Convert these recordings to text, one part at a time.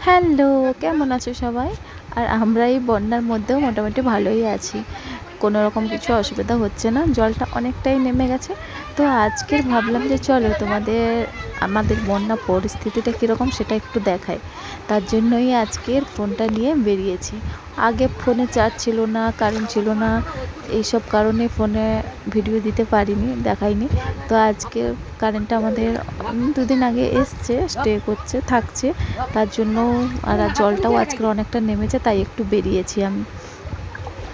Hello, কেমন আছো সবাই? আর আমরা এই বন্যার মধ্যেও মোটামুটি ভালোই আছি। কোনো রকম কিছু অসুবিধা হচ্ছে না, জলটা অনেকটাই নেমে গেছে। তো আজকের ভাবলাম যে চলো আমাদের বন্যা পরিস্থিতিটা কীরকম সেটা একটু দেখাই। তার জন্যই আজকের ফোনটা নিয়ে বেরিয়েছি। আগে ফোনে চার্জ ছিল না, কারেন্ট ছিল না, এইসব কারণে ফোনে ভিডিও দিতে পারিনি, দেখাইনি। তো আজকে কারেন্টটা আমাদের 2 দিন আগে এসছে, স্টে করছে, থাকছে। তার জন্য আর জলটাও আজকের অনেকটা নেমেছে, তাই একটু বেরিয়েছি আমি।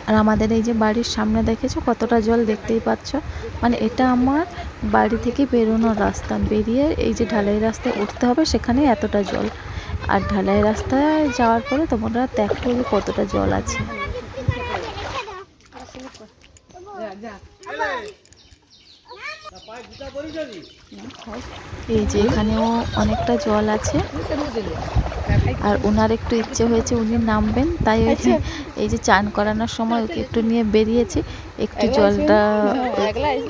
আর আমাদের এই যে বাড়ির সামনে দেখেছো কতটা জল, দেখতেই পাচ্ছ। মানে এটা আমার বাড়ি থেকে বেরোনোর রাস্তা, বেরিয়ে এই যে ঢালাই রাস্তায় উঠতে হবে, সেখানে এতটা জল। আর ঢালাই রাস্তায় যাওয়ার পরে তোমরা দেখো যে কতটা জল আছে। এই যে এখানেও অনেকটা জল আছে। আর ওনার একটু ইচ্ছে হয়েছে, উনি নামবেন, তাই এই যে চান করানোর সময় ওকে একটু নিয়ে বেরিয়েছি। একটু জলটা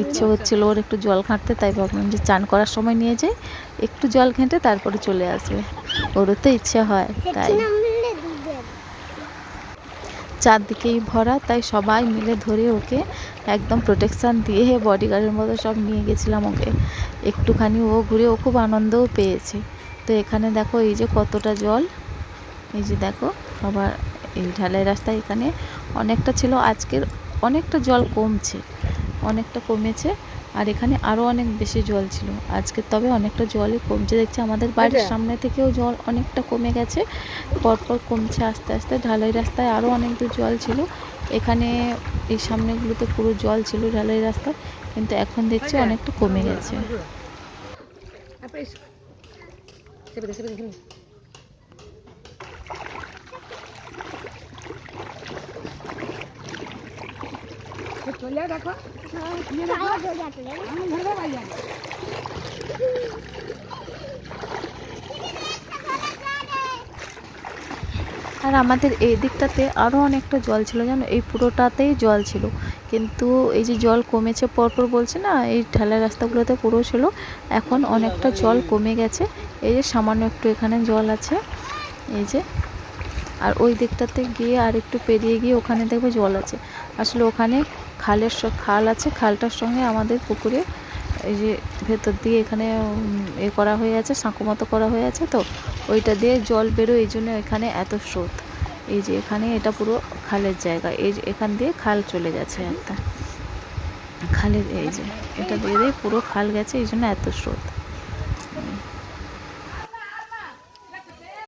ইচ্ছে হচ্ছিল ওর একটু জল ঘাঁটতে, তাই ভাবলাম যে চান করার সময় নিয়ে যাই, একটু জল ঘেঁটে তারপরে চলে আসবে। ওরও তো ইচ্ছে হয়, তাই চারদিকেই ভরা, তাই সবাই মিলে ধরে ওকে একদম প্রোটেকশান দিয়ে বডিগার্ডের মতো সব নিয়ে গেছিলাম ওকে। একটুখানি ও ঘুরে ও খুব আনন্দও পেয়েছে। তো এখানে দেখো এই যে কতটা জল, এই যে দেখো সবার এই ঢালাই রাস্তায় এখানে অনেকটা ছিল, আজকের অনেকটা জল কমছে, অনেকটা কমেছে। আর এখানে আরও অনেক বেশি জল ছিল আজকে, তবে অনেকটা জলই কমছে দেখছি। আমাদের বাড়ির সামনে থেকেও জল অনেকটা কমে গেছে, পরপর কমছে আস্তে আস্তে। ঢালাই রাস্তায় আরও অনেক দূর জল ছিল, এখানে এই সামনেগুলোতে পুরো জল ছিল ঢালাই রাস্তায়, কিন্তু এখন দেখছি অনেকটা কমে গেছে। আর আমাদের এই দিকটাতে আরও অনেকটা জল ছিল জানো, এই পুরোটাতেই জল ছিল। কিন্তু এই যে জল কমেছে পরপর বলছে না, এই ঠেলা রাস্তাগুলোতে পুরো ছিল, এখন অনেকটা জল কমে গেছে। এই যে সামান্য একটু এখানে জল আছে, এই যে। আর ওই দিকটাতে গিয়ে আর একটু পেরিয়ে গিয়ে ওখানে দেখবে জল আছে। আসলে ওখানে খাল আছে, খালটার সঙ্গে আমাদের পুকুরে এই যে ভেতর দিয়ে এখানে করা হয়ে আছে, সাঁকো মতো করা হয়ে আছে, তো ওইটা দিয়ে জল বেরোয়, এই জন্য এখানে এত স্রোত। এই যে এখানে এটা পুরো খালের জায়গা, এই যে এখান দিয়ে খাল চলে গেছে একটা খালের, এই যে এটা দিয়ে পুরো খাল গেছে, এই জন্য এত স্রোত।